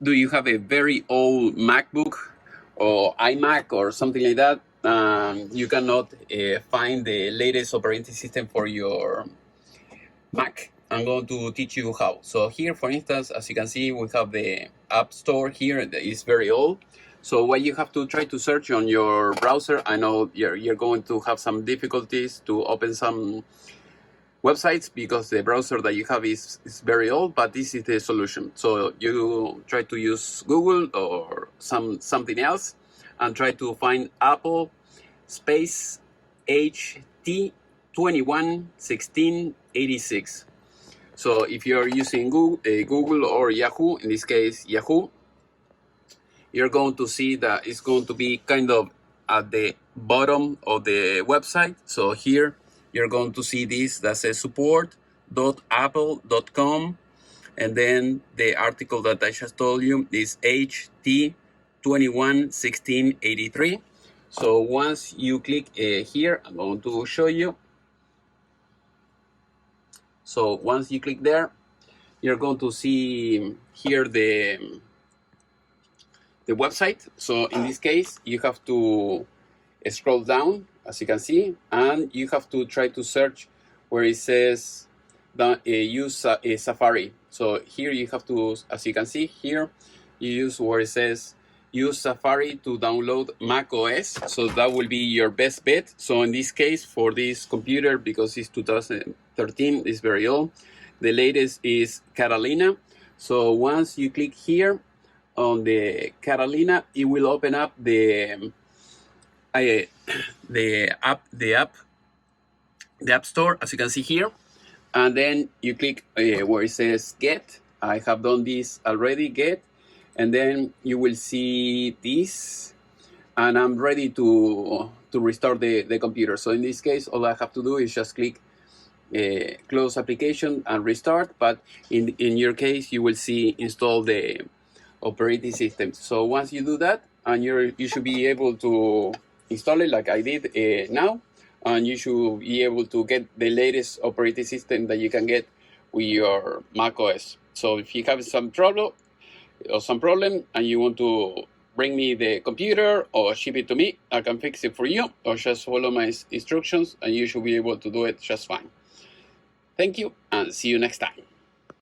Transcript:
do you have a very old MacBook or iMac or something like that? You cannot find the latest operating system for your Mac. I'm going to teach you how. So here, for instance, as you can see, we have the App Store here that is very old. So what you have to try to search on your browser, I know you're going to have some difficulties to open some websites because the browser that you have is very old, but this is the solution. So you try to use Google or something else and try to find Apple space HT211686. So if you're using Google or Yahoo, in this case Yahoo, you're going to see that it's going to be kind of at the bottom of the website. So here you're going to see this that says support.apple.com, and then the article that I just told you is HT211683. So once you click here, I'm going to show you. So once you click there, you're going to see here the website. So in this case, you have to scroll down, as you can see, and you have to try to search where it says use Safari. So here you have to, as you can see here, you use where it says use Safari to download Mac OS. So that will be your best bet. So in this case, for this computer, because it's 2013, it's very old, the latest is Catalina. So once you click here on the Catalina, it will open up the App Store, as you can see here, and then you click where it says Get. I have done this already, Get, and then you will see this, and I'm ready to restart the computer. So in this case, all I have to do is just click close application and restart. But in your case, you will see install the operating system. So once you do that, and you should be able to install it like I did now, and you should be able to get the latest operating system that you can get with your Mac OS. So if you have some trouble and you want to bring me the computer or ship it to me, I can fix it for you, or just follow my instructions and you should be able to do it just fine. Thank you, and see you next time.